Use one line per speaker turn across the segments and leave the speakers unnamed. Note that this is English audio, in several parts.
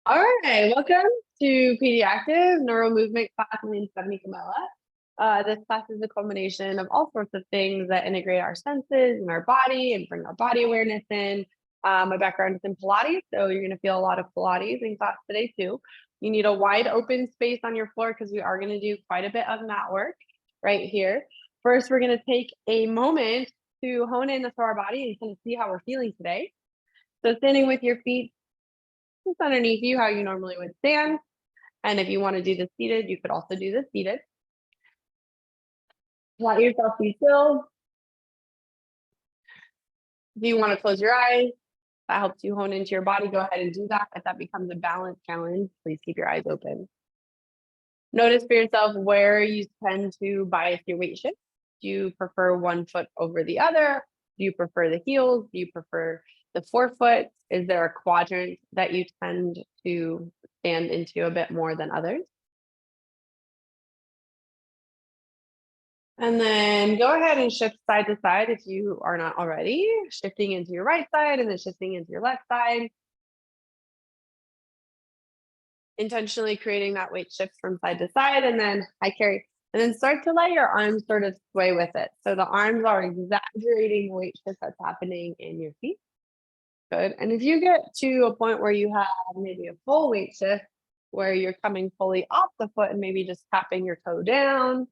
All right, welcome to Pediatric Neuro-Movement class. My name is Stephanie Comella. This class is a combination of all sorts of things that integrate our senses and our body and bring our body awareness in. My background is in Pilates, so you're going to feel a lot of Pilates in class today too. You need a wide open space on your floor because we are going to do quite a bit of mat work right here. First, we're going to take a moment to hone in to our body and kind of see how we're feeling today. So standing with your feet just underneath you, how you normally would stand. And if you want to do this seated, you could also do this seated. Let yourself be still. If you want to close your eyes, that helps you hone into your body. Go ahead and do that. If that becomes a balance challenge, please keep your eyes open. Notice for yourself where you tend to bias your weight shift. Do you prefer one foot over the other? Do you prefer the heels? Do you prefer the forefoot? Is there a quadrant that you tend to stand into a bit more than others? And then go ahead and shift side to side if you are not already, shifting into your right side and then shifting into your left side. Intentionally creating that weight shift from side to side, and then I carry, and then start to let your arms sort of sway with it. So the arms are exaggerating the weight shift that's happening in your feet. Good. And if you get to a point where you have maybe a full weight shift, where you're coming fully off the foot and maybe just tapping your toe down.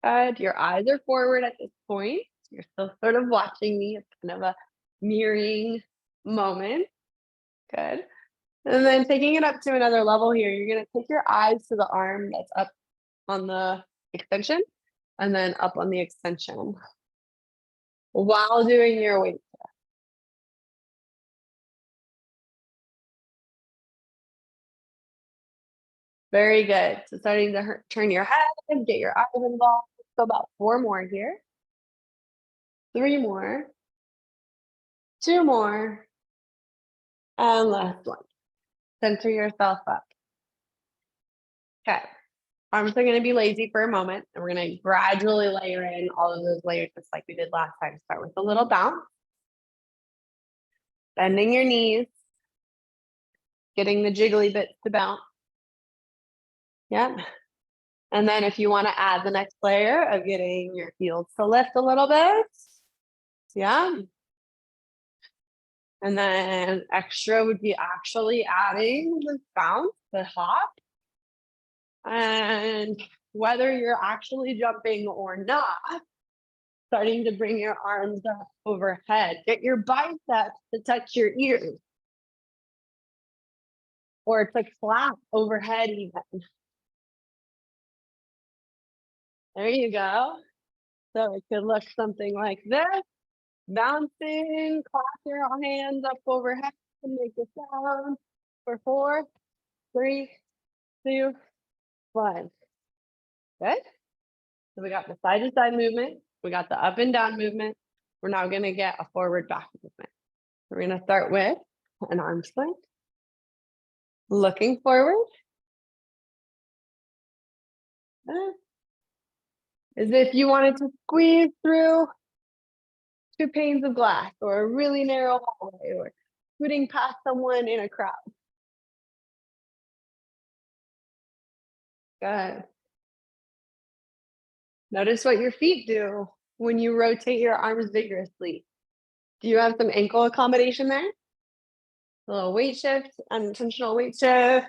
Good. Your eyes are forward at this point. You're still sort of watching me. It's kind of a mirroring moment. Good. And then taking it up to another level here, you're going to take your eyes to the arm that's up on the extension and then up on the extension while doing your weight shift. Very good. So starting to turn your head, get your eyes involved. So about 4 more here. 3 more. 2 more. And last one. Center yourself up. Okay. Arms are going to be lazy for a moment, and we're going to gradually layer in all of those layers just like we did last time. Start with a little bounce. Bending your knees. Getting the jiggly bits to bounce. Yep. And then if you want to add the next layer of getting your heels to lift a little bit. Yeah. And then extra would be actually adding the bounce, the hop. And whether you're actually jumping or not, starting to bring your arms up overhead. Get your biceps to touch your ears. Or to clap overhead even. There you go. So it could look something like this. Bouncing, clap your hands up overhead and make a sound for 4, 3, 2, 1. Good. So we got the side to side movement. We got the up and down movement. We're now going to get a forward back movement. We're going to start with an arm swing. Looking forward. As if you wanted to squeeze through 2 panes of glass or a really narrow hallway or scooting past someone in a crowd. Good. Notice what your feet do when you rotate your arms vigorously. Do you have some ankle accommodation there? A little weight shift, unintentional weight shift.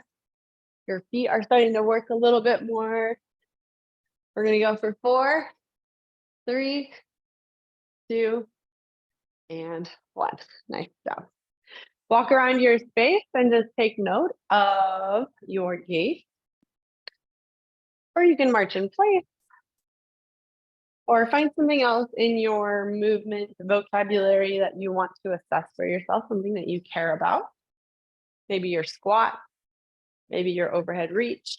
Your feet are starting to work a little bit more. We're going to go for 4, 3, 2, and 1. Nice job. Walk around your space and just take note of your gait. Or you can march in place. Or find something else in your movement vocabulary that you want to assess for yourself, something that you care about. Maybe your squat, maybe your overhead reach,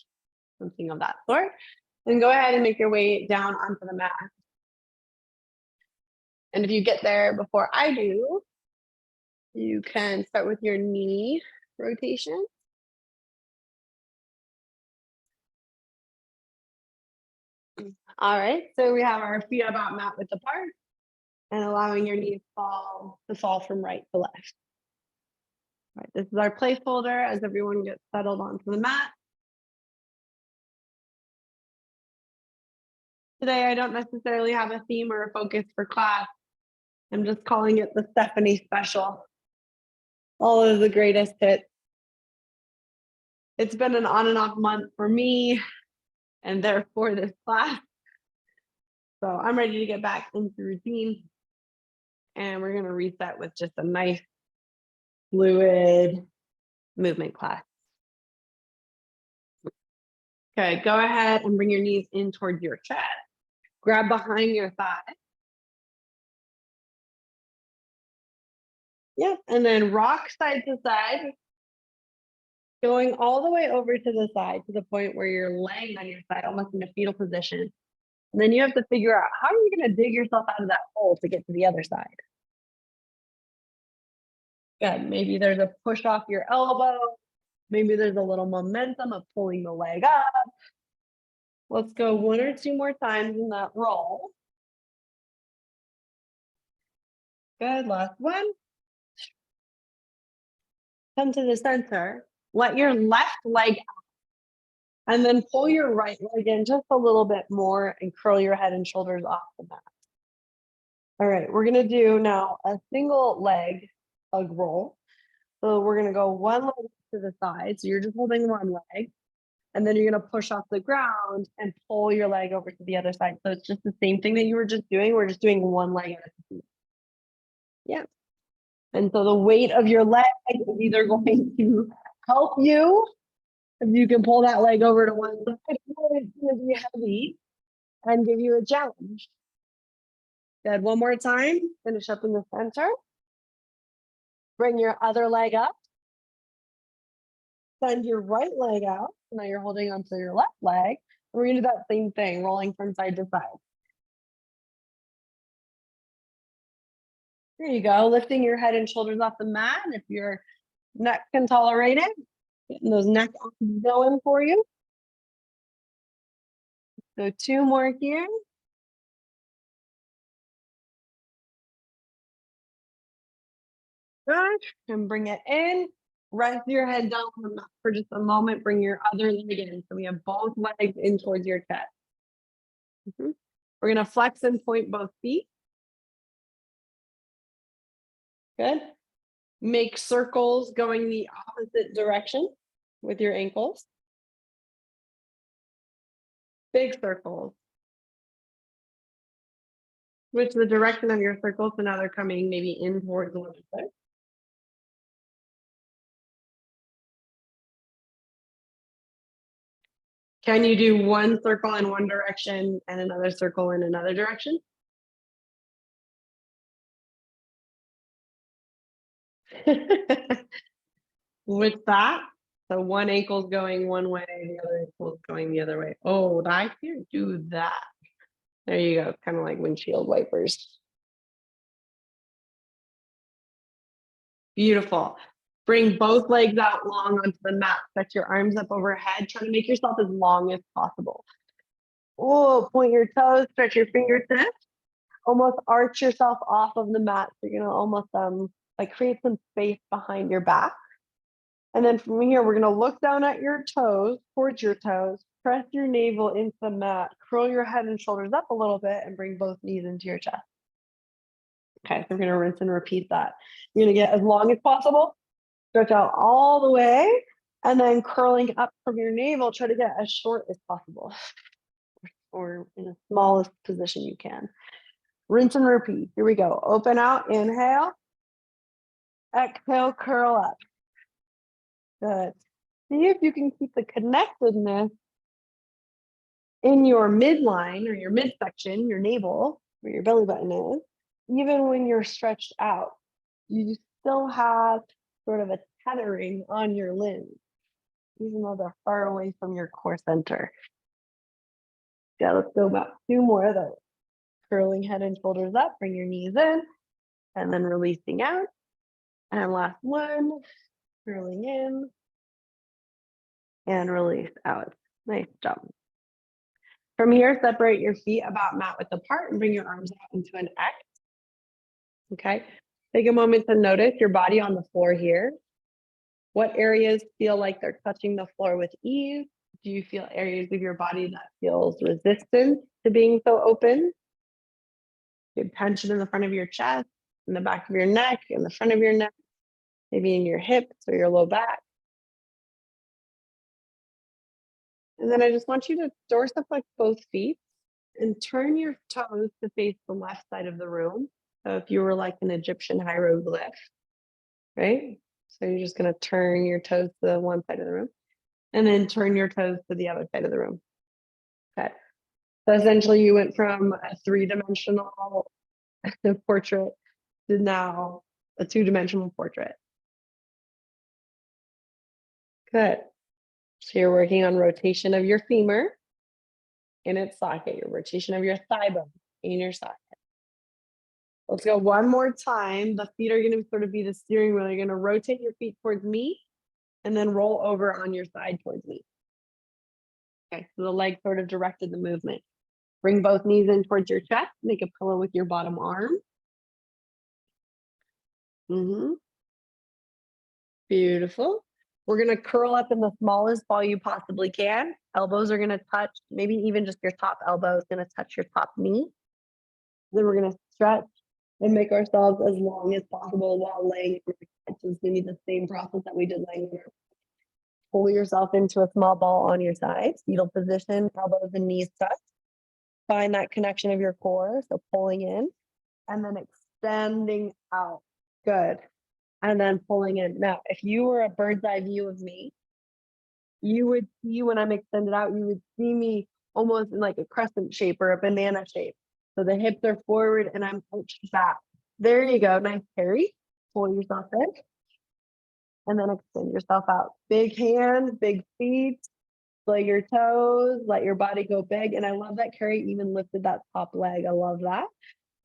something of that sort. And go ahead and make your way down onto the mat. And if you get there before I do, you can start with your knee rotation. All right, so we have our feet about mat width apart and allowing your knees to fall from right to left. All right, this is our placeholder as everyone gets settled onto the mat. Today, I don't necessarily have a theme or a focus for class. I'm just calling it the Stephanie special. All of the greatest hits. It's been an on and off month for me and therefore this class. So I'm ready to get back into routine. And we're going to reset with just a nice fluid movement class. Okay, go ahead and bring your knees in towards your chest. Grab behind your thigh. Yep, and then rock side to side, going all the way over to the side to the point where you're laying on your side, almost in a fetal position. And then you have to figure out how are you going to dig yourself out of that hole to get to the other side. Good. Maybe there's a push off your elbow. Maybe there's a little momentum of pulling the leg up. Let's go 1 or 2 more times in that roll. Good. Last one. Come to the center. Let your left leg out. And then pull your right leg in just a little bit more and curl your head and shoulders off the mat. All right, we're going to do now a single leg hug roll. So we're going to go one leg to the side. So you're just holding one leg. And then you're going to push off the ground and pull your leg over to the other side. So it's just the same thing that you were just doing. We're just doing one leg at a time. Yeah. And so the weight of your leg is either going to help you, if you can pull that leg over to one side, or it's going to be heavy and give you a challenge. Good. One more time. Finish up in the center. Bring your other leg up. Send your right leg out. Now you're holding onto your left leg. We're going to do that same thing, rolling from side to side. There you go. Lifting your head and shoulders off the mat. If your neck can tolerate it, getting those neck going for you. So 2 more here. Good. And bring it in. Rest your head down on the mat for just a moment. Bring your other leg in. So we have both legs in towards your chest. We're going to flex and point both feet. Good. Make circles going the opposite direction with your ankles. Big circles. Switch the direction of your circles, so now they're coming maybe in towards one another. Can you do one circle in one direction and another circle in another direction? With that, so one ankle's going one way, the other ankle's going the other way. Oh, I can't do that. There you go, kind of like windshield wipers. Beautiful. Bring both legs out long onto the mat. Stretch your arms up overhead. Try to make yourself as long as possible. Oh, point your toes, stretch your fingertips. Almost arch yourself off of the mat. So you're gonna almost like create some space behind your back. And then from here, we're gonna look down at your toes, towards your toes, press your navel into the mat, curl your head and shoulders up a little bit and bring both knees into your chest. Okay, so we're gonna rinse and repeat that. You're gonna get as long as possible, stretch out all the way, and then curling up from your navel, try to get as short as possible or in the smallest position you can. Rinse and repeat. Here we go. Open out, inhale. Exhale, curl up. Good. See if you can keep the connectedness in your midline or your midsection, your navel, where your belly button is, even when you're stretched out. You still have sort of a tethering on your limbs, even though they're far away from your core center. Yeah, let's go about 2 more of those. Curling head and shoulders up, bring your knees in, and then releasing out. And last one, curling in and release out. Nice job. From here, separate your feet about mat width apart and bring your arms out into an X. Okay, take a moment to notice your body on the floor here. What areas feel like they're touching the floor with ease? Do you feel areas of your body that feels resistant to being so open? Good tension in the front of your chest, in the back of your neck, in the front of your neck, maybe in your hips or your low back. And then I just want you to dorsiflex both feet and turn your toes to face the left side of the room. So if you were like an Egyptian hieroglyph, right? So you're just going to turn your toes to the one side of the room and then turn your toes to the other side of the room. Okay. So essentially you went from a 3-dimensional portrait to now a 2-dimensional portrait. Good. So you're working on rotation of your femur in its socket, your rotation of your thigh bone in your socket. Let's go one more time. The feet are going to sort of be the steering wheel. You're going to rotate your feet towards me and then roll over on your side towards me. Okay, so the leg sort of directed the movement. Bring both knees in towards your chest. Make a pillow with your bottom arm. Beautiful. We're going to curl up in the smallest ball you possibly can. Elbows are going to touch, maybe even just your top elbow is going to touch your top knee. Then we're going to stretch and make ourselves as long as possible while laying. So it's going to be the same process that we did laying. Pull yourself into a small ball on your side, fetal position, elbows and knees touch. Find that connection of your core, so pulling in and then extending out. Good. And then pulling in. Now, if you were a bird's eye view of me, you would see when I'm extended out, you would see me almost in like a crescent shape or a banana shape. So the hips are forward and I'm pushed back. There you go. Nice carry. Pull yourself in. And then extend yourself out. Big hands, big feet. Play your toes. Let your body go big. And I love that Carrie even lifted that top leg. I love that.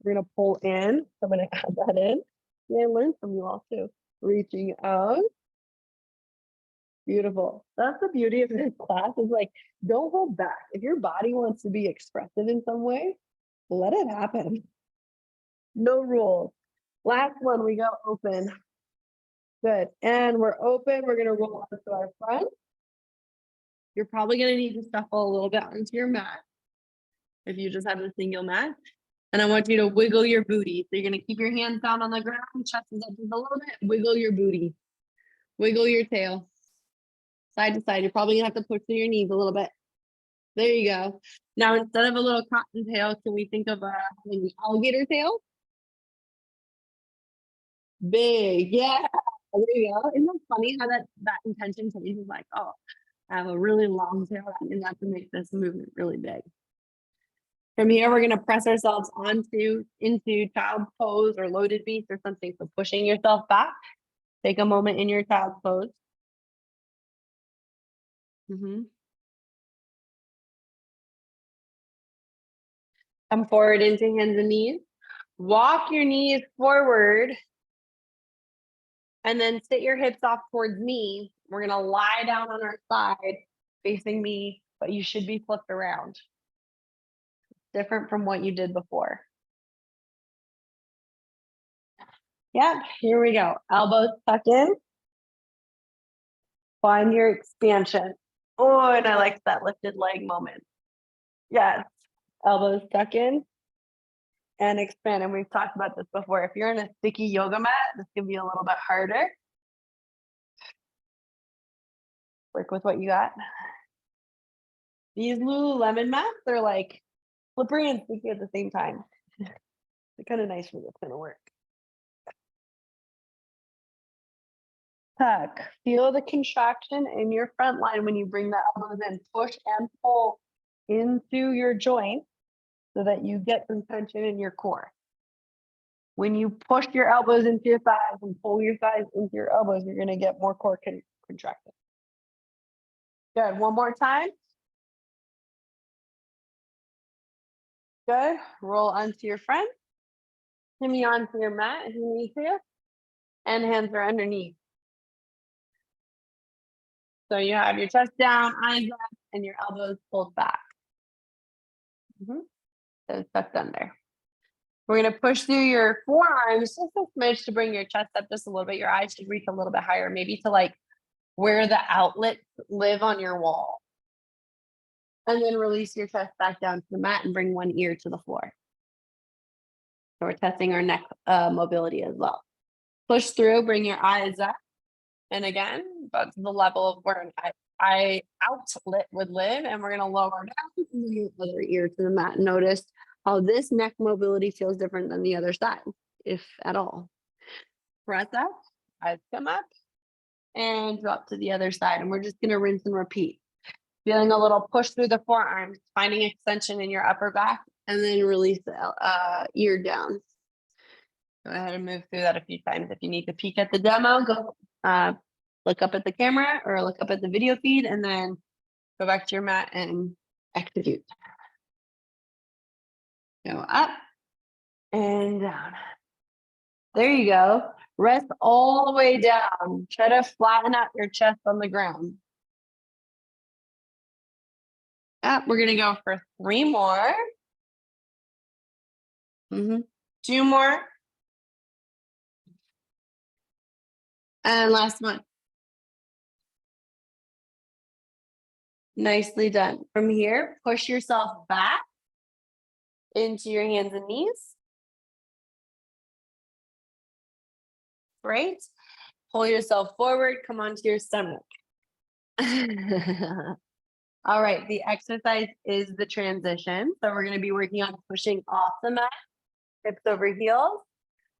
We're going to pull in. So I'm going to add that in. Yeah, I learned from you all too. Reaching out. Beautiful. That's the beauty of this class is like, don't hold back. If your body wants to be expressive in some way, let it happen. No rules. Last one, we go open. Good. And we're open. We're going to roll onto our front. You're probably going to need to shuffle a little bit onto your mat if you just have a single mat. And I want you to wiggle your booty. So you're going to keep your hands down on the ground, chest is up just a little bit, wiggle your booty, wiggle your tail. Side to side. You're probably going to have to push through your knees a little bit. There you go. Now, instead of a little cottontail, can we think of having an alligator tail? Big. Yeah. There you go. Isn't that funny how that intention changes? Like, oh, I have a really long tail and that's to make this movement really big. From here, we're going to press ourselves into child's pose or loaded beast or something. So pushing yourself back. Take a moment in your child's pose. Come forward into hands and knees. Walk your knees forward. And then sit your hips off towards me. We're going to lie down on our side facing me, but you should be flipped around. Different from what you did before. Yep, here we go. Elbows tuck in. Find your expansion. Oh, and I like that lifted leg moment. Yes, elbows tuck in and expand. And we've talked about this before. If you're in a sticky yoga mat, this can be a little bit harder. Work with what you got. These Lululemon mats, they're like slippery and sticky at the same time. They're kind of nice for what's gonna work. Tuck. Feel the contraction in your front line when you bring the elbows in. Push and pull into your joint so that you get some tension in your core. When you push your elbows into your thighs and pull your thighs into your elbows, you're going to get more core contracted. Good. One more time. Good. Roll onto your front. Shimmy onto your mat if you need to. And hands are underneath. So you have your chest down, eyes up, and your elbows pulled back. So tucked under. We're going to push through your forearms just a smidge to bring your chest up just a little bit. Your eyes should reach a little bit higher, maybe to like where the outlets live on your wall. And then release your chest back down to the mat and bring one ear to the floor. So we're testing our neck mobility as well. Push through, bring your eyes up. And again, but to the level of where an eye outlet would live. And we're going to lower down and bring the other ear to the mat. Notice how this neck mobility feels different than the other side, if at all. Press up, eyes come up, and drop to the other side. And we're just going to rinse and repeat. Feeling a little push through the forearms, finding extension in your upper back, and then release the ear down. Go ahead and move through that a few times. If you need to peek at the demo, go look up at the camera or look up at the video feed, and then go back to your mat and execute. Go up and down. There you go. Rest all the way down. Try to flatten out your chest on the ground. We're going to go for 3 more. 2 more. And last one. Nicely done. From here, push yourself back into your hands and knees. Great. Pull yourself forward. Come onto your stomach. All right, the exercise is the transition. So we're going to be working on pushing off the mat, hips over heels.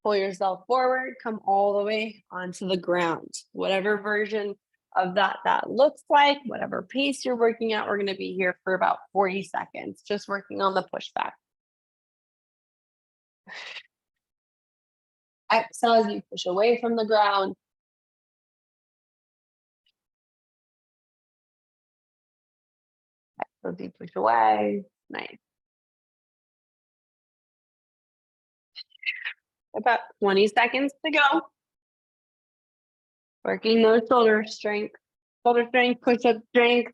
Pull yourself forward, come all the way onto the ground. Whatever version of that looks like, whatever pace you're working at, we're going to be here for about 40 seconds, just working on the pushback. Exhale as you push away from the ground. Exhale as you push away. Nice. About 20 seconds to go. Working those shoulder strength, push-up strength.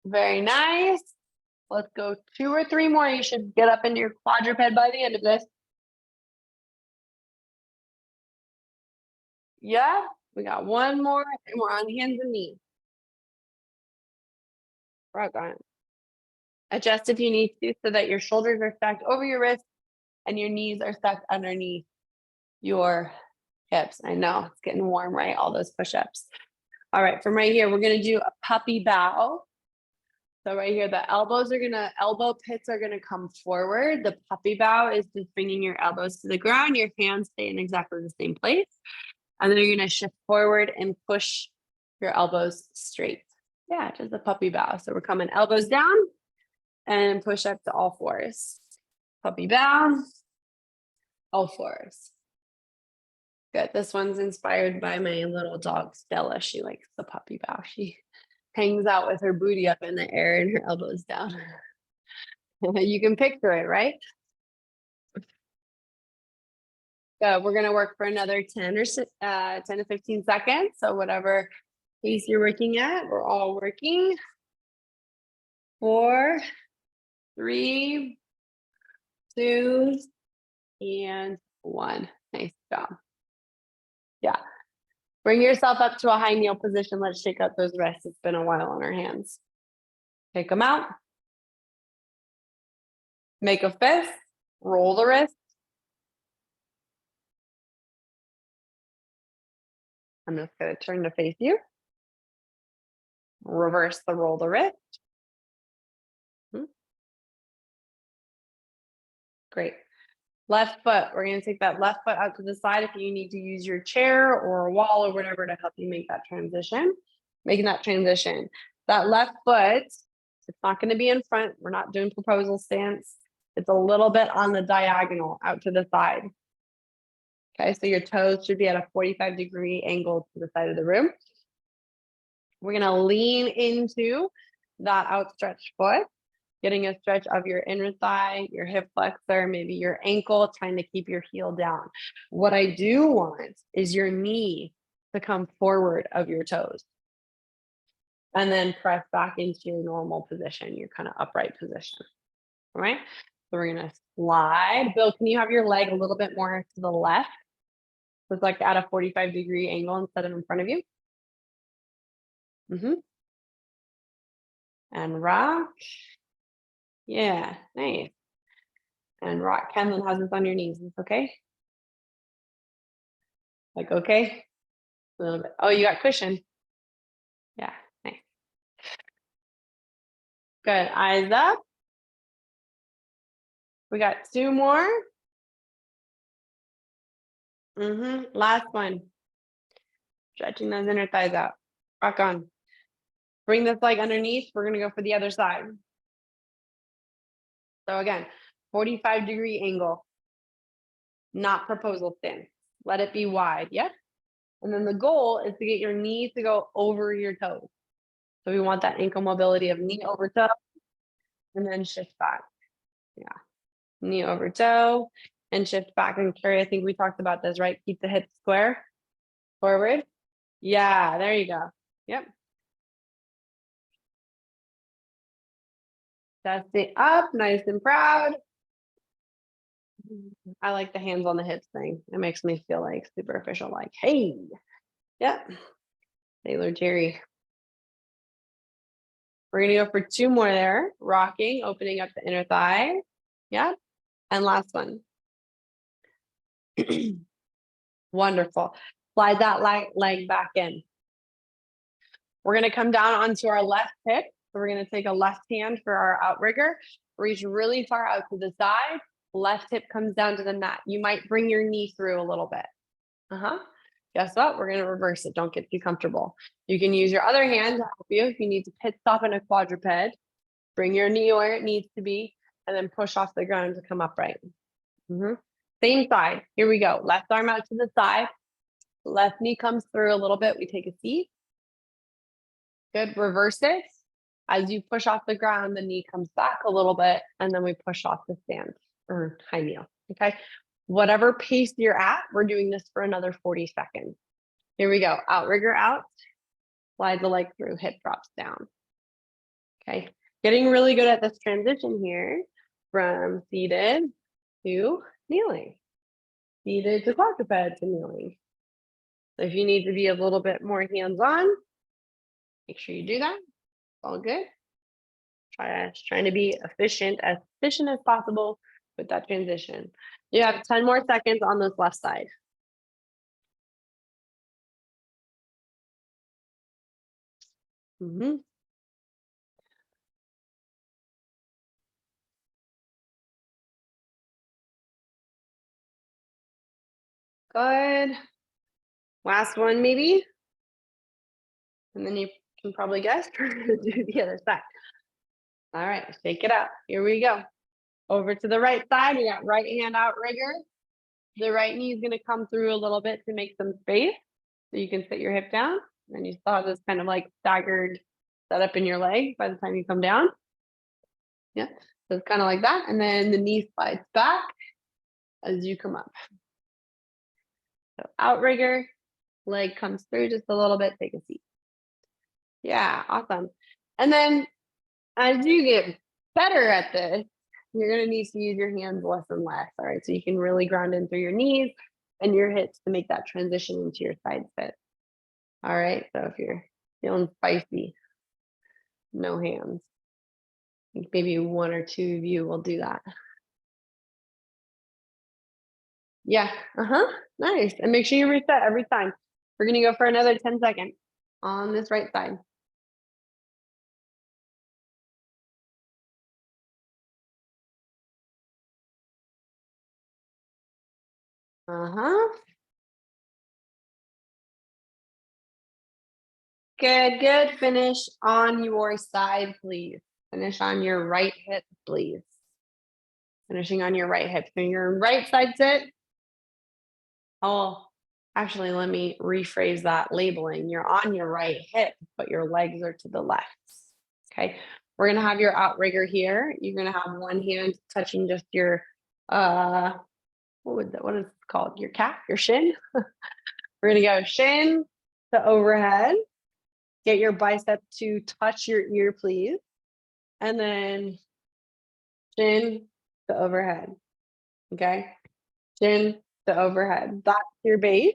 Very nice. Let's go 2 or 3 more. You should get up into your quadruped by the end of this. Yeah, we got 1 more and we're on hands and knees. Rock on. Adjust if you need to so that your shoulders are stacked over your wrists and your knees are stacked underneath your hips. I know it's getting warm, right? All those push-ups. All right, from right here, we're going to do a puppy bow. So right here, the elbow pits are gonna come forward. The puppy bow is just bringing your elbows to the ground, your hands stay in exactly the same place. And then you're gonna shift forward and push your elbows straight. Yeah, just a puppy bow. So we're coming elbows down and push up to all fours. Puppy bow, all fours. Good, this one's inspired by my little dog, Stella. She likes the puppy bow. She hangs out with her booty up in the air and her elbows down. You can picture it, right? We're going to work for another 10 to 15 seconds. So whatever pace you're working at, we're all working. 4, 3, 2, and 1. Nice job. Yeah. Bring yourself up to a high kneel position. Let's shake out those wrists. It's been a while on our hands. Take them out. Make a fist. Roll the wrist. I'm just going to turn to face you. Reverse the roll the wrist. Great. Left foot. We're going to take that left foot out to the side if you need to use your chair or a wall or whatever to help you make that transition. Making that transition. That left foot, it's not going to be in front. We're not doing proposal stance. It's a little bit on the diagonal out to the side. Okay, so your toes should be at a 45-degree angle to the side of the room. We're going to lean into that outstretched foot, getting a stretch of your inner thigh, your hip flexor, maybe your ankle, trying to keep your heel down. What I do want is your knee to come forward of your toes. And then press back into your normal position, your kind of upright position. All right. So we're gonna slide. Bill, can you have your leg a little bit more to the left? So it's like at a 45-degree angle instead of in front of you. And rock. Yeah, nice. And rock. Kenlin has this on your knees. It's okay? Like, okay? A little bit. Oh, you got cushion. Yeah, nice. Good. Eyes up. We got 2 more. Last one. Stretching those inner thighs out. Rock on. Bring this leg underneath. We're going to go for the other side. So again, 45-degree angle, not proposal stance. Let it be wide. Yep. And then the goal is to get your knees to go over your toes. So we want that ankle mobility of knee over toe and then shift back. Yeah. Knee over toe and shift back. And Carrie, I think we talked about this, right? Keep the hips square forward. Yeah, there you go. Yep. Chest it up, nice and proud. I like the hands on the hips thing. It makes me feel like super official, like, hey, yep. Sailor Jerry. We're gonna go for 2 more there. Rocking, opening up the inner thigh. Yep. And last one. Wonderful. Slide that leg back in. We're gonna come down onto our left hip. So we're gonna take a left hand for our outrigger. Reach really far out to the side. Left hip comes down to the mat. You might bring your knee through a little bit. Guess what? We're gonna reverse it. Don't get too comfortable. You can use your other hand to help you if you need to pit stop in a quadruped. Bring your knee where it needs to be, and then push off the ground to come upright. Same side. Here we go. Left arm out to the side. Left knee comes through a little bit. We take a seat. Good. Reverse it. As you push off the ground, the knee comes back a little bit, and then we push off the stand or high kneel. Okay. Whatever pace you're at, we're doing this for another 40 seconds. Here we go. Outrigger out. Slide the leg through. Hip drops down. Okay. Getting really good at this transition here from seated to kneeling. Seated to quadruped to kneeling. So if you need to be a little bit more hands-on, make sure you do that. All good. Trying to be as efficient as possible with that transition. You have 10 more seconds on this left side. Good. Last one, maybe. And then you can probably guess we're going to do the other side. All right, shake it out. Here we go. Over to the right side. We got right hand outrigger. The right knee is going to come through a little bit to make some space. So you can sit your hip down. And you still have this kind of like staggered setup in your leg by the time you come down. Yeah, so it's kind of like that. And then the knee slides back as you come up. So outrigger, leg comes through just a little bit, take a seat. Yeah, awesome. And then as you get better at this, you're going to need to use your hands less and less. All right, so you can really ground in through your knees and your hips to make that transition into your side sit. All right, so if you're feeling spicy, no hands. I think maybe 1 or 2 of you will do that. Yeah, nice. And make sure you reset every time. We're going to go for another 10 seconds on this right side. Good, good. Finish on your side, please. Finish on your right hip, please. Finishing on your right hip. So your right side sit. Oh, actually, let me rephrase that labeling. You're on your right hip, but your legs are to the left. Okay. We're going to have your outrigger here. You're going to have one hand touching just your, what is it called? Your calf, your shin. We're going to go shin to overhead. Get your bicep to touch your ear, please. And then shin to overhead. Okay, shin to overhead. That's your base.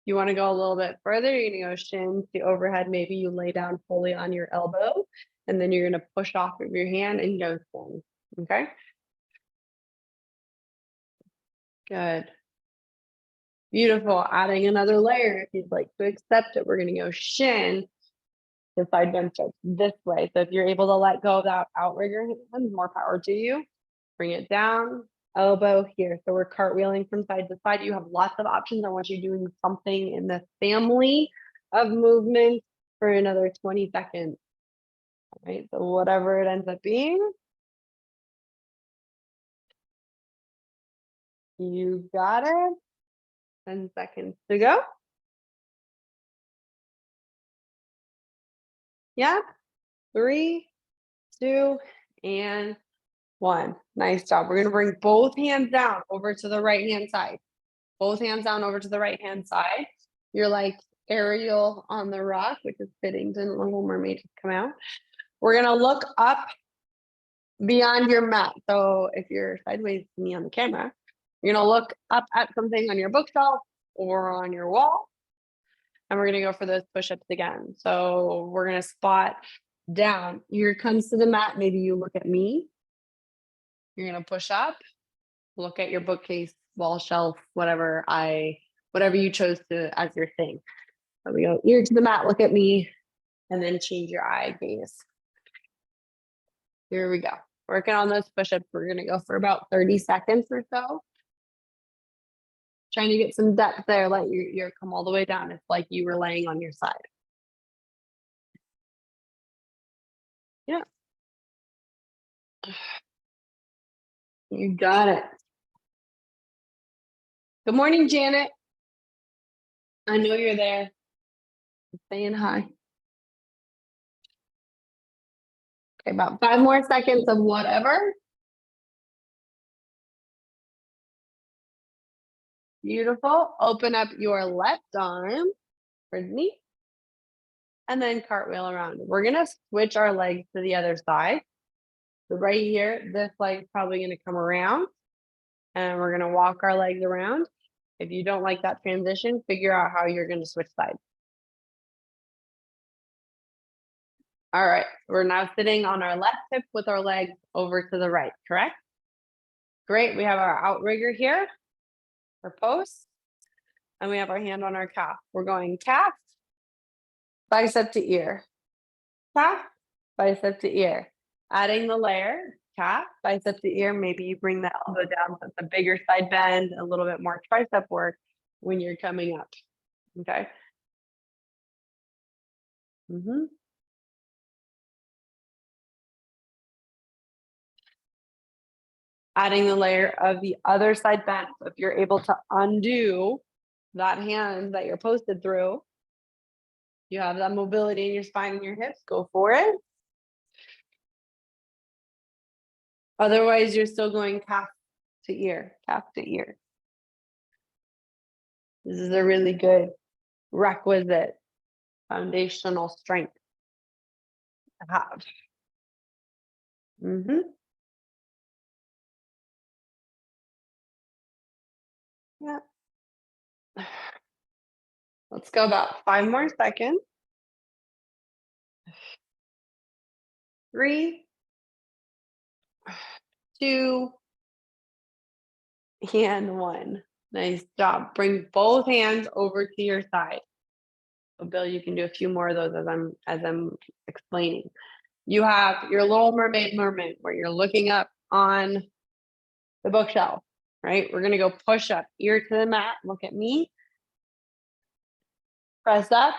You want to go a little bit further, you're going to go shin to overhead. Maybe you lay down fully on your elbow, and then you're going to push off of your hand and go shin. Okay, good. Beautiful. Adding another layer if you'd like to accept it. We're going to go shin to side bend stretch this way. So if you're able to let go of that outrigger hand, more power to you. Bring it down, elbow here. So we're cartwheeling from side to side. You have lots of options. I want you doing something in the family of movement for another 20 seconds. All right, so whatever it ends up being, you got it. 10 seconds to go. Yeah, 3, 2, and 1. Nice job. We're going to bring both hands down over to the right hand side. Both hands down over to the right hand side. You're like Ariel on the rock, which is fitting. Didn't Little Mermaid just come out? We're going to look up beyond your mat. So if you're sideways to me on the camera, you're going to look up at something on your bookshelf or on your wall. And we're going to go for those push-ups again. So we're going to spot down. Here comes to the mat. Maybe you look at me. You're going to push up, look at your bookcase, wall shelf, whatever you chose to as your thing. So we go ear to the mat, look at me, and then change your eye gaze. Here we go. Working on those push-ups. We're going to go for about 30 seconds or so. Trying to get some depth there. Let your ear come all the way down. It's like you were laying on your side. Yeah. You got it. Good morning, Janet. I know you're there. Saying hi. Okay, about 5 more seconds of whatever. Beautiful. Open up your left arm towards me. And then cartwheel around. We're going to switch our legs to the other side. So right here, this leg is probably going to come around. And we're going to walk our legs around. If you don't like that transition, figure out how you're going to switch sides. All right, we're now sitting on our left hip with our legs over to the right, correct? Great, we have our outrigger here, our post, and we have our hand on our calf. We're going calf, bicep to ear, calf, bicep to ear. Adding the layer, calf, bicep to ear, maybe you bring the elbow down, so it's a bigger side bend, a little bit more tricep work when you're coming up, okay? Adding the layer of the other side bend. So if you're able to undo that hand that you're posted through, you have that mobility in your spine and your hips, go for it. Otherwise, you're still going calf to ear, calf to ear. This is a really good requisite foundational strength to have. Yeah. Let's go about 5 more seconds. 3, 2, and 1. Nice job. Bring both hands over to your side. So Bill, you can do a few more of those as I'm explaining. You have your Little Mermaid movement where you're looking up on the bookshelf, right? We're gonna go push up, ear to the mat, look at me. Press up,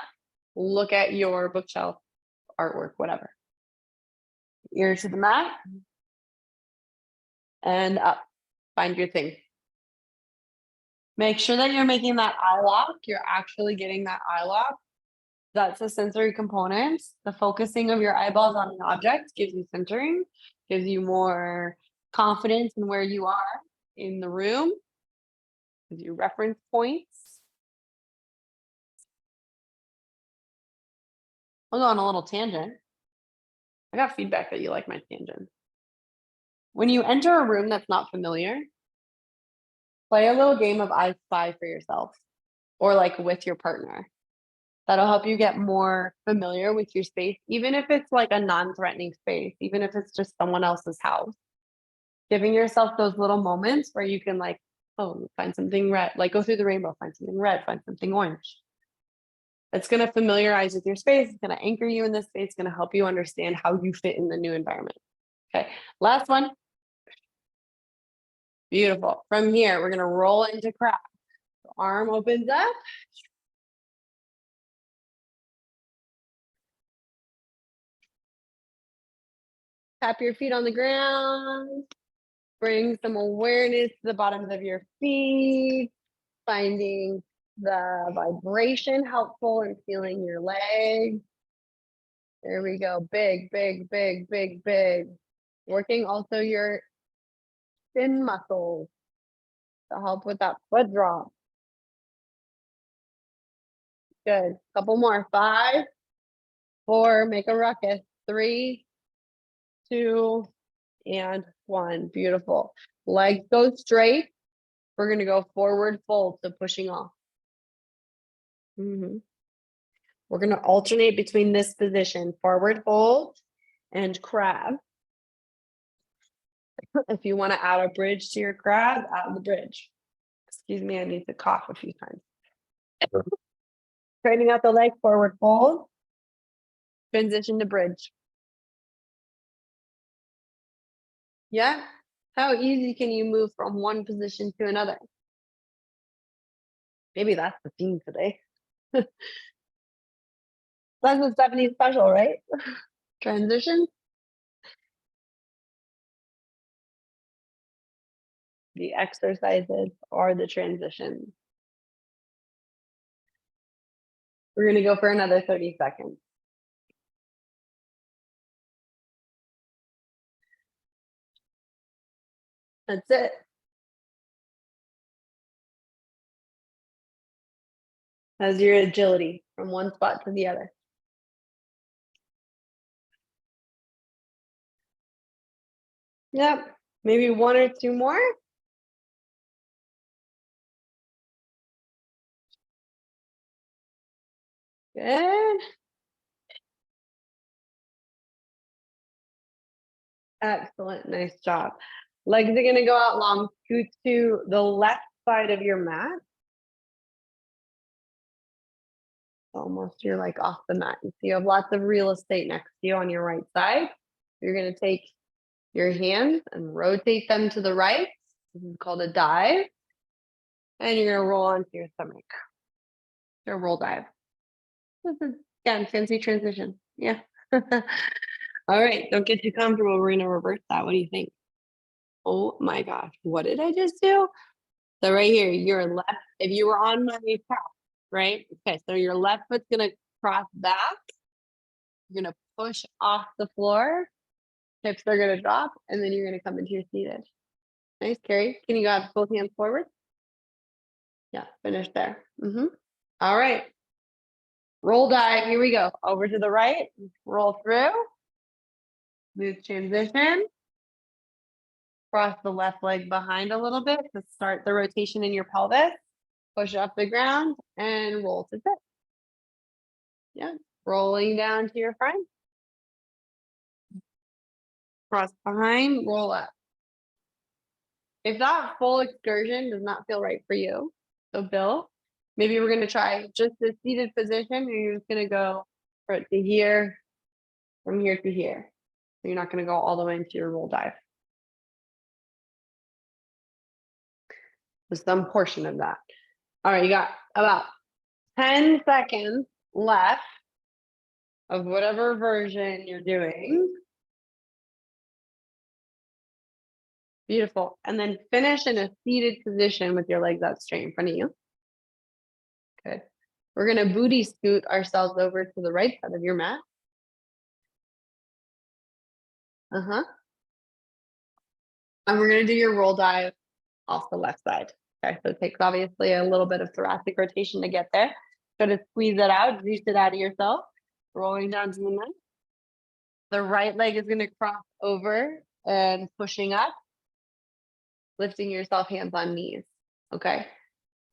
look at your bookshelf artwork, whatever. Ear to the mat, and up, find your thing. Make sure that you're making that eye lock, you're actually getting that eye lock. That's a sensory component. The focusing of your eyeballs on an object gives you centering, gives you more confidence in where you are in the room, gives you reference points. I'll go on a little tangent. I got feedback that you like my tangent. When you enter a room that's not familiar, play a little game of I Spy for yourself or like with your partner. That'll help you get more familiar with your space, even if it's like a non-threatening space, even if it's just someone else's house. Giving yourself those little moments where you can like, oh, find something red, like go through the rainbow, find something red, find something orange. It's going to familiarize with your space. It's going to anchor you in this space. It's going to help you understand how you fit in the new environment. Okay, last one. Beautiful. From here, we're going to roll into crab. The arm opens up. Tap your feet on the ground. Bring some awareness to the bottoms of your feet. Finding the vibration helpful in feeling your legs. There we go. Big, big, big, big, big. Working also your shin muscles to help with that foot drop. Good. Couple more. 5, 4, make a ruckus. 3, 2, and 1. Beautiful. Legs go straight. We're going to go forward fold, so pushing off. We're going to alternate between this position, forward fold and crab. If you want to add a bridge to your crab, add the bridge. Excuse me, I need to cough a few times. Straightening out the leg, forward fold. Transition to bridge. Yeah. How easy can you move from one position to another? Maybe that's the theme today. That's what Stephanie's special, right? Transition. The exercises or the transitions. We're going to go for another 30 seconds. That's it. How's your agility from one spot to the other? Yep. Maybe 1 or 2 more. Good. Excellent. Nice job. Legs are going to go out long. Scoot to the left side of your mat. Almost you're like off the mat. So you have lots of real estate next to you on your right side. You're going to take your hands and rotate them to the right. This is called a dive. And you're going to roll onto your stomach. So roll dive. This is, again, fancy transition. Yeah. All right. Don't get too comfortable. We're going to reverse that. What do you think? Oh my gosh. What did I just do? So right here, your left, if you were on my top, right? Okay. So your left foot's going to cross back. You're going to push off the floor. Hips are going to drop. And then you're going to come into your seated. Nice, Carrie. Can you go have both hands forward? Yeah, finish there. All right. Roll dive. Here we go. Over to the right. Roll through. Smooth transition. Cross the left leg behind a little bit to start the rotation in your pelvis. Push off the ground and roll to sit. Yeah. Rolling down to your front. Cross behind, roll up. If that full excursion does not feel right for you, so Bill, maybe we're going to try just the seated position and you're just going to go to here, from here to here. So you're not going to go all the way into your roll dive. There's some portion of that. All right, you got about 10 seconds left of whatever version you're doing. Beautiful. And then finish in a seated position with your legs out straight in front of you. Good. We're going to booty scoot ourselves over to the right side of your mat. And we're going to do your roll dive off the left side. Okay, so it takes obviously a little bit of thoracic rotation to get there. Try to squeeze it out, juice it out of yourself. Rolling down to the mat. The right leg is going to cross over and pushing up, lifting yourself hands on knees, okay?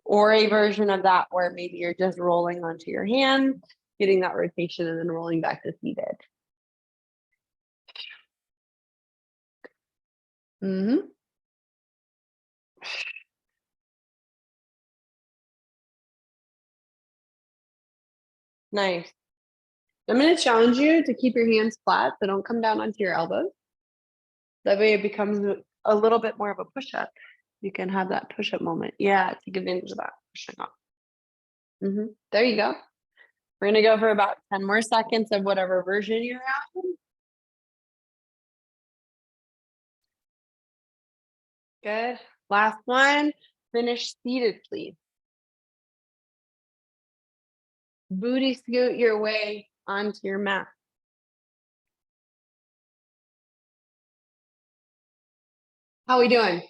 Or a version of that where maybe you're just rolling onto your hands, getting that rotation and then rolling back to seated. Mm-hmm. Nice. I'm going to challenge you to keep your hands flat, so don't come down onto your elbows. That way it becomes a little bit more of a push-up. You can have that push-up moment. Yeah, take advantage of that, pushing up. There you go. We're going to go for about 10 more seconds of whatever version you're at. Good. Last one. Finish seated, please. Booty scoot your way onto your mat. How we doing?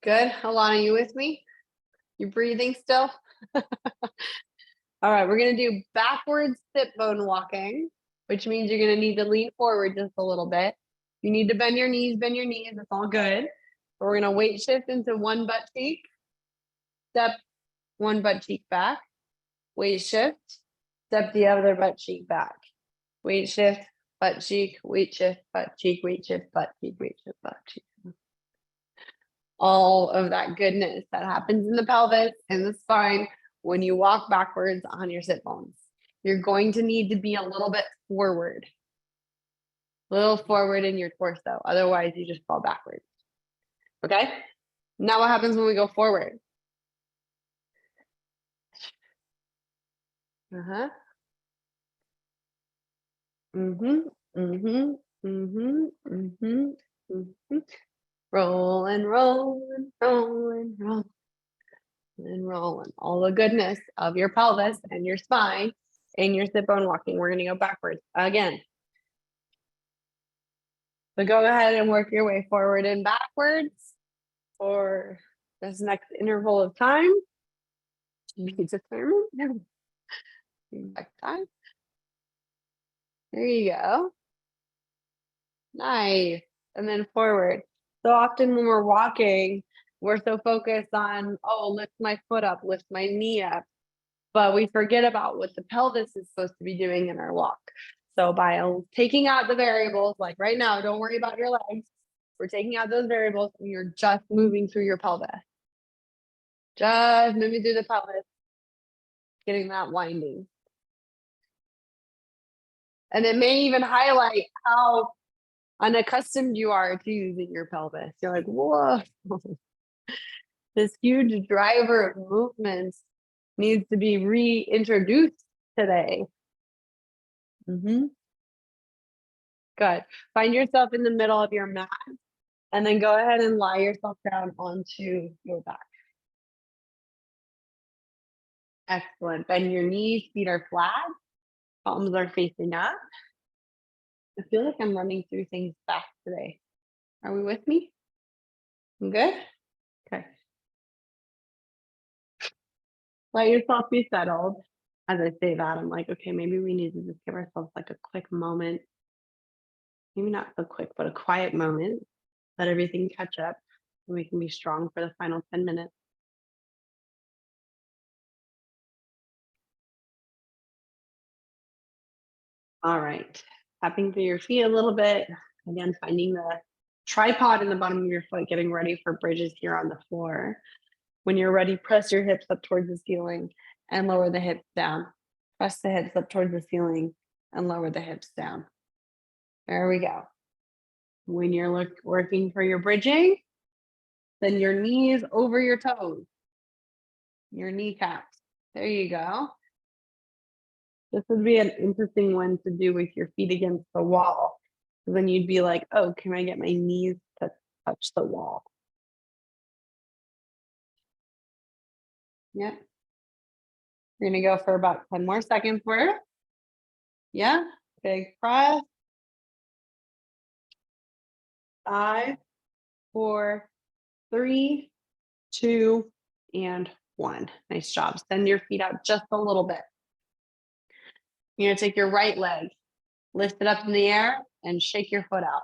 Good. Alana, you with me? You breathing still? All right, we're going to do backwards sit bone walking, which means you're going to need to lean forward just a little bit. You need to bend your knees, it's all good. But we're going to weight shift into one butt cheek, step one butt cheek back, weight shift, step the other butt cheek back, weight shift, butt cheek, weight shift, butt cheek, weight shift, butt cheek, weight shift, butt cheek. All of that goodness that happens in the pelvis and the spine when you walk backwards on your sit bones. You're going to need to be a little bit forward, a little forward in your torso. Otherwise, you just fall backwards. Okay? Now what happens when we go forward? Roll and roll and roll and roll and roll and all the goodness of your pelvis and your spine and your sit bone walking. We're going to go backwards again. So go ahead and work your way forward and backwards for this next interval of time. To be determined. Back time. There you go. Nice. And then forward. So often when we're walking, we're so focused on, oh, lift my foot up, lift my knee up. But we forget about what the pelvis is supposed to be doing in our walk. So by taking out the variables, like right now, don't worry about your legs. We're taking out those variables and you're just moving through your pelvis. Just moving through the pelvis, getting that winding. And it may even highlight how unaccustomed you are to using your pelvis. You're like, whoa, this huge driver of movement needs to be reintroduced today. Good. Find yourself in the middle of your mat and then go ahead and lie yourself down onto your back. Excellent. Bend your knees, feet are flat, palms are facing up. I feel like I'm running through things fast today. Are we with me? I'm good? Okay. Let yourself be settled. As I say that, I'm like, okay, maybe we need to just give ourselves like a quick moment. Maybe not so quick, but a quiet moment. Let everything catch up and we can be strong for the final 10 minutes. All right. Tapping through your feet a little bit. Again, finding the tripod in the bottom of your foot, getting ready for bridges here on the floor. When you're ready, press your hips up towards the ceiling and lower the hips down. Press the hips up towards the ceiling and lower the hips down. There we go. When you're working for your bridging, then your knees over your toes, your kneecaps. There you go. This would be an interesting one to do with your feet against the wall. So then you'd be like, oh, can I get my knees to touch the wall? Yep. We're going to go for about 10 more seconds for it. Yeah. Big press. 5, 4, 3, 2, and 1. Nice job. Send your feet out just a little bit. You're going to take your right leg, lift it up in the air, and shake your foot out.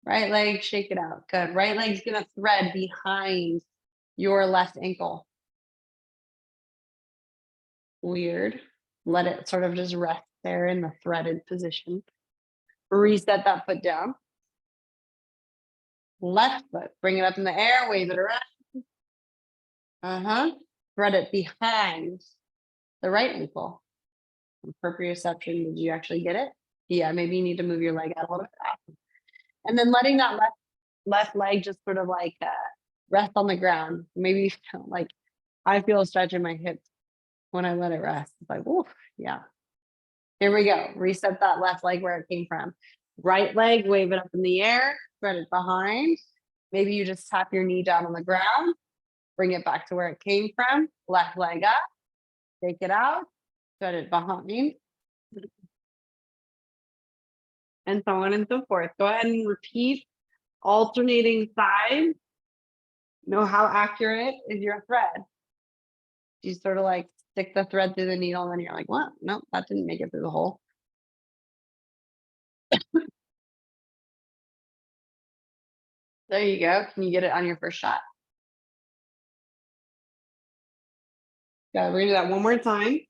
Right leg, shake it out. Good. Right leg's gonna thread behind your left ankle. Weird. Let it sort of just rest there in the threaded position. Reset that foot down. Left foot, bring it up in the air, wave it around. Thread it behind the right ankle. Proprioception, did you actually get it? Yeah, maybe you need to move your leg out a little bit. And then letting that left leg just sort of like rest on the ground. Maybe you feel like I feel a stretch in my hips when I let it rest. It's like, oof, yeah. Here we go. Reset that left leg where it came from. Right leg, wave it up in the air, thread it behind. Maybe you just tap your knee down on the ground, bring it back to where it came from. Left leg up, take it out, thread it behind, and so on and so forth. Go ahead and repeat alternating sides. Know how accurate is your thread. You sort of like stick the thread through the needle and then you're like, what? Nope, that didn't make it through the hole. There you go. Can you get it on your first shot? Yeah, we're gonna do that one more time.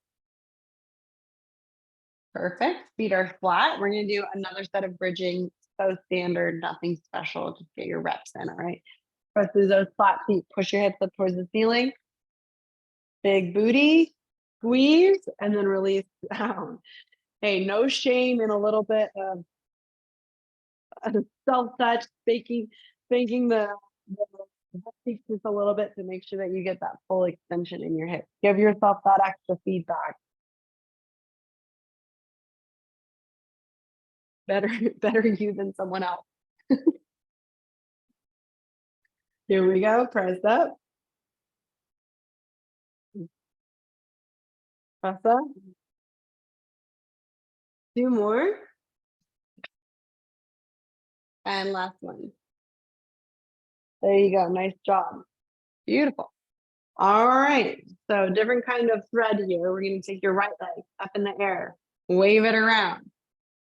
Perfect. Feet are flat. We're gonna do another set of bridging. So standard, nothing special. Just get your reps in, all right? Press through those flat feet. Push your hips up towards the ceiling. Big booty, squeeze, and then release down. Hey, no shame in a little bit of self-touch, spanking the cheeks just a little bit to make sure that you get that full extension in your hips. Give yourself that extra feedback. Better you than someone else. Here we go. Press up. Press up. 2 more. And last one. There you go. Nice job. Beautiful. All right. So different kind of thread here. We're going to take your right leg up in the air, wave it around.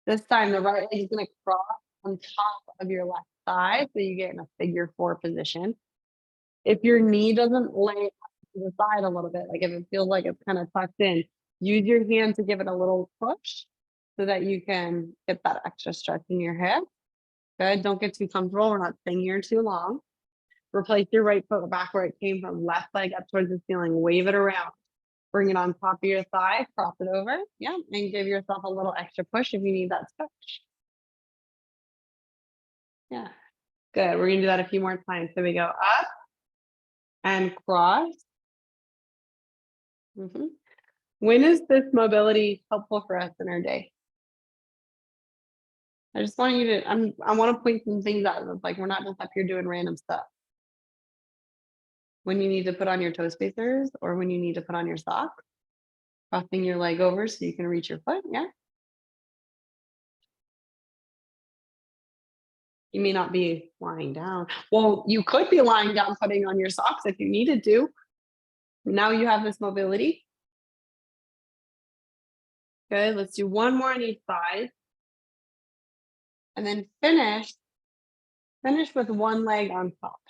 This time the right leg is going to cross on top of your left thigh, so you get in a figure 4 position. If your knee doesn't lay to the side a little bit, like if it feels like it's kind of tucked in, use your hand to give it a little push so that you can get that extra stretch in your hip. Good. Don't get too comfortable. We're not staying here too long. Replace your right foot back where it came from. Left leg up towards the ceiling. Wave it around. Bring it on top of your thigh. Cross it over. Yeah. And give yourself a little extra push if you need that push. Yeah. Good. We're going to do that a few more times. So we go up and cross. When is this mobility helpful for us in our day? I just want you to, I want to point some things out. Like we're not just up here doing random stuff. When you need to put on your toe spacers or when you need to put on your socks, crossing your leg over so you can reach your foot. Yeah. You may not be lying down. Well, you could be lying down, putting on your socks if you needed to. Now you have this mobility. Good. Let's do one more on each side. And then finish with one leg on top.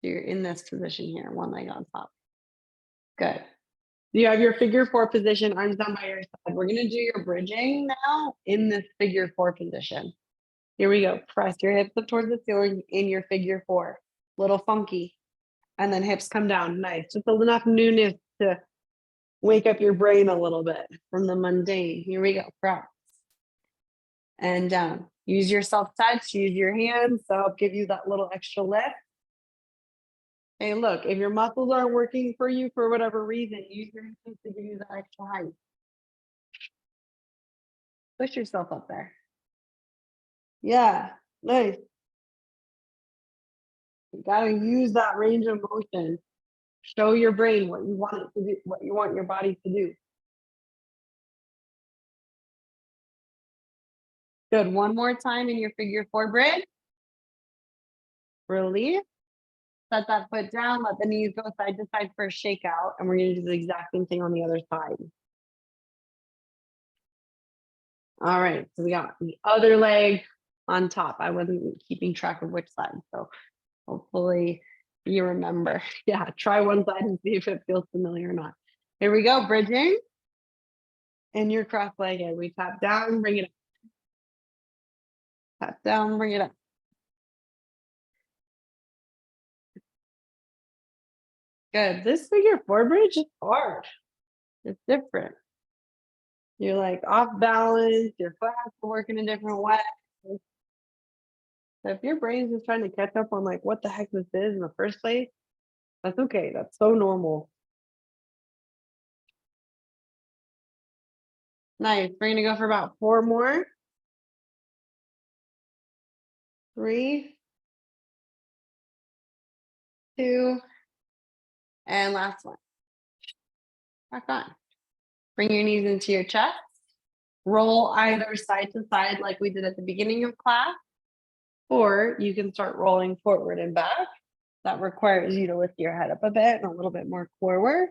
So you're in this position here, one leg on top. Good. You have your figure 4 position, arms down by your side. We're going to do your bridging now in this figure 4 position. Here we go. Press your hips up towards the ceiling in your figure 4. Little funky. And then hips come down. Nice. Just enough newness to wake up your brain a little bit from the mundane. Here we go. Press. And down. Use your self-touch. Use your hands to help give you that little extra lift. Hey, look, if your muscles aren't working for you for whatever reason, use your hands to give you that extra height. Push yourself up there. Yeah, nice. You gotta use that range of motion. Show your brain what you want it to do, what you want your body to do. Good. One more time in your figure 4 bridge. Release. Set that foot down. Let the knees go side to side for a shakeout. And we're going to do the exact same thing on the other side. All right, so we got the other leg on top. I wasn't keeping track of which side, so hopefully you remember. Yeah, try one side and see if it feels familiar or not. Here we go, bridging. And you're cross-legged. We tap down, bring it up. Tap down, bring it up. Good. This figure four bridge is hard. It's different. You're like off balance, your foot has to work in a different way. So if your brain's just trying to catch up on like what the heck this is in the first place, that's okay. That's so normal. Nice. We're gonna go for about 4 more. 3, 2, and last one. Back on. Bring your knees into your chest. Roll either side to side like we did at the beginning of class, or you can start rolling forward and back. That requires you to lift your head up a bit and a little bit more core work.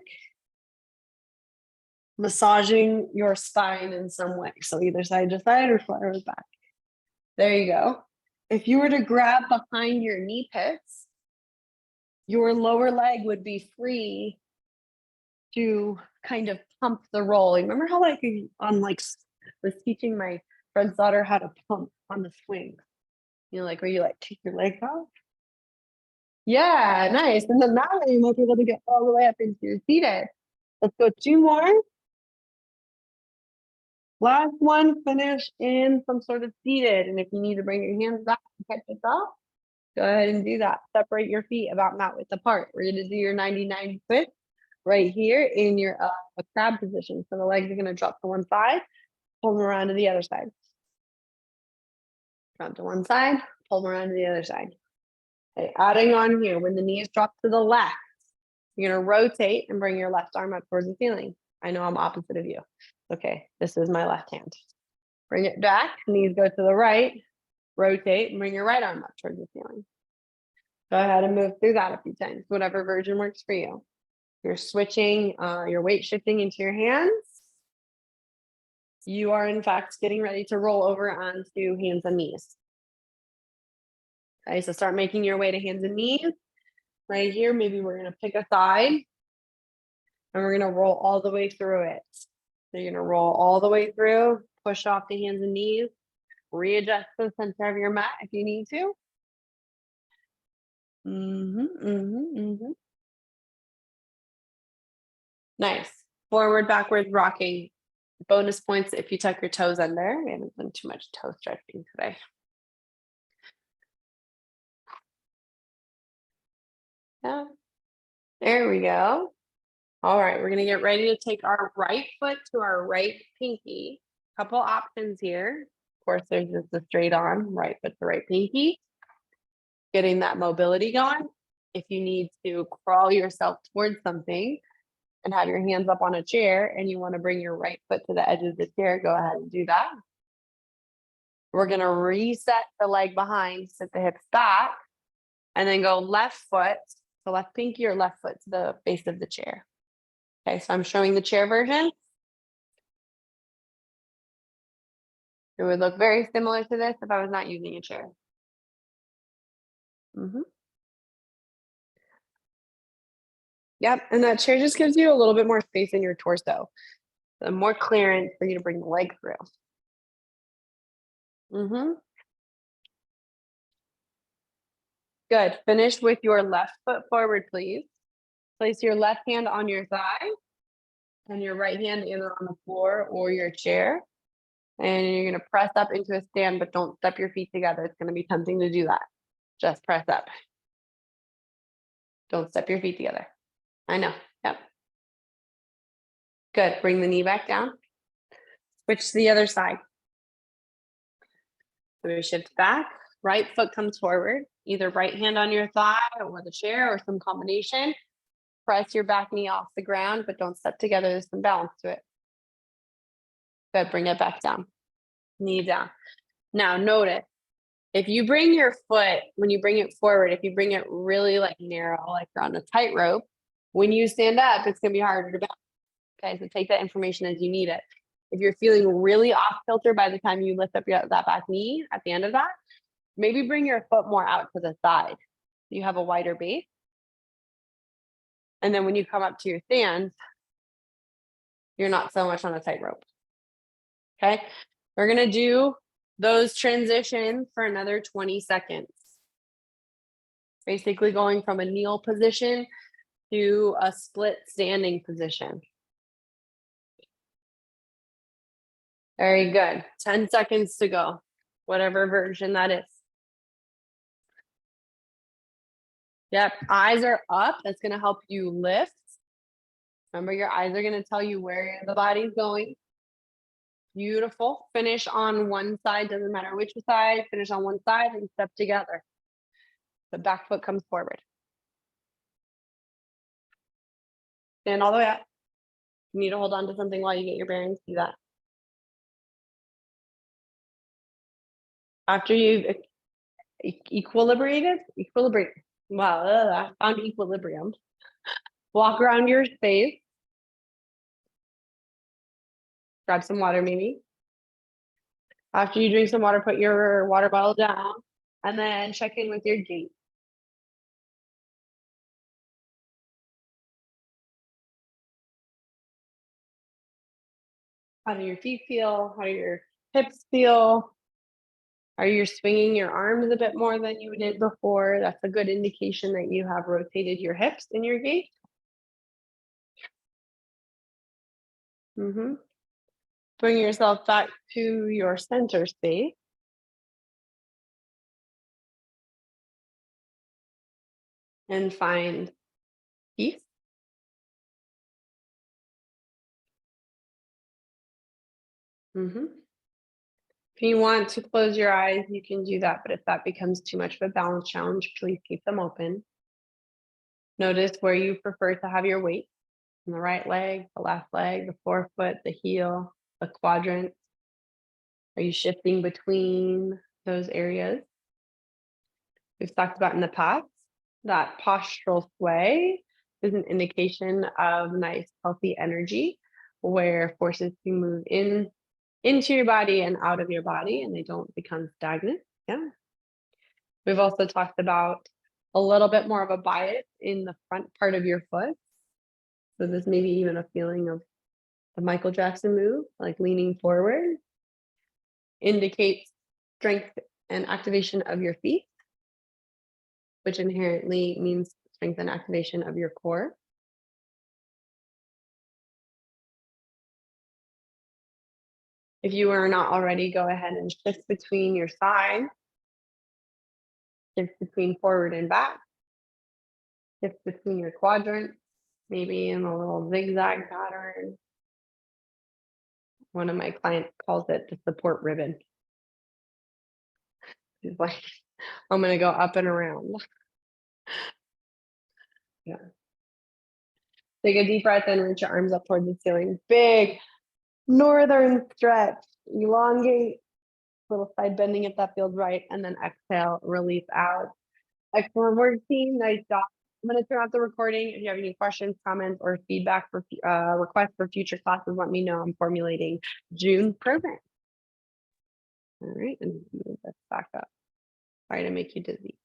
Massaging your spine in some way. So either side to side or forward back. There you go. If you were to grab behind your knee pits, your lower leg would be free to kind of pump the roll. Remember how like on like was teaching my friend's daughter how to pump on the swing? You know, like where you like take your legs off. Yeah, nice. And then that way you might be able to get all the way up into your seated. Let's go 2 more. Last one, finish in some sort of seated. And if you need to bring your hands back and catch yourself, go ahead and do that. Separate your feet about mat width apart. We're going to do your 99 twist right here in your crab position. So the legs are going to drop to one side, pull them around to the other side. Drop to one side, pull them around to the other side. Okay, adding on here, when the knees drop to the left, you're going to rotate and bring your left arm up towards the ceiling. I know I'm opposite of you. Okay, this is my left hand. Bring it back, knees go to the right, rotate and bring your right arm up towards the ceiling. Go ahead and move through that a few times, whatever version works for you. You're switching, your weight shifting into your hands. You are in fact getting ready to roll over onto hands and knees. Okay, so start making your way to hands and knees. Right here, maybe we're gonna pick a side and we're gonna roll all the way through it. So you're gonna roll all the way through, push off the hands and knees, readjust the center of your mat if you need to. Nice. Forward, backwards, rocking. Bonus points if you tuck your toes under. We haven't done too much toe stretching today. Yeah. There we go. All right, we're gonna get ready to take our right foot to our right pinky. Couple options here. Of course, there's just the straight on, right foot to right pinky. Getting that mobility going. If you need to crawl yourself towards something and have your hands up on a chair and you want to bring your right foot to the edge of the chair, go ahead and do that. We're gonna reset the leg behind, sit the hips back, and then go left foot, so left pinky or left foot to the base of the chair. Okay, so I'm showing the chair version. It would look very similar to this if I was not using a chair. Yep, and that chair just gives you a little bit more space in your torso. The more clearance for you to bring the leg through. Good. Finish with your left foot forward, please. Place your left hand on your thigh and your right hand either on the floor or your chair. And you're going to press up into a stand, but don't step your feet together. It's going to be tempting to do that. Just press up. Don't step your feet together. I know. Yep. Good. Bring the knee back down. Switch to the other side. So we shift back. Right foot comes forward. Either right hand on your thigh or the chair or some combination. Press your back knee off the ground, but don't step together. There's some balance to it. Good. Bring it back down. Knee down. Now notice, if you bring your foot, when you bring it forward, if you bring it really like narrow, like you're on a tightrope, when you stand up, it's going to be harder to balance. Okay, so take that information as you need it. If you're feeling really off kilter by the time you lift up that back knee at the end of that, maybe bring your foot more out to the side. You have a wider base. And then when you come up to your stand, you're not so much on a tightrope. Okay. We're going to do those transitions for another 20 seconds. Basically going from a kneel position to a split standing position. Very good. 10 seconds to go, whatever version that is. Yep, eyes are up. That's going to help you lift. Remember, your eyes are going to tell you where the body's going. Beautiful. Finish on one side, doesn't matter which side. Finish on one side and step together. The back foot comes forward. Stand all the way up. You need to hold on to something while you get your bearings. Do that. After you've equilibrated, wow, I found equilibrium. Walk around your space. Grab some water maybe. After you drink some water, put your water bottle down and then check in with your gait. How do your feet feel? How do your hips feel? Are you swinging your arms a bit more than you did before? That's a good indication that you have rotated your hips in your gait. Bring yourself back to your center space. And find peace. If you want to close your eyes, you can do that. But if that becomes too much of a balance challenge, please keep them open. Notice where you prefer to have your weight. On the right leg, the left leg, the forefoot, the heel, the quadrant. Are you shifting between those areas? We've talked about in the past that postural sway is an indication of nice, healthy energy where forces can move into your body and out of your body and they don't become stagnant. Yeah. We've also talked about a little bit more of a bias in the front part of your foot. So there's maybe even a feeling of the Michael Jackson move, like leaning forward, indicates strength and activation of your feet, which inherently means strength and activation of your core. If you are not already, go ahead and shift between your sides, shift between forward and back, shift between your quadrants, maybe in a little zigzag pattern. One of my clients calls it the support ribbon. He's like, I'm going to go up and around. Yeah. Take a deep breath and reach your arms up towards the ceiling. Big northern stretch. Elongate. Little side bending if that feels right. And then exhale, release out. Excellent work, team. Nice job. I'm going to turn off the recording. If you have any questions, comments, or feedback for requests for future classes, let me know. I'm formulating June program. All right, and move this back up. Sorry to make you dizzy.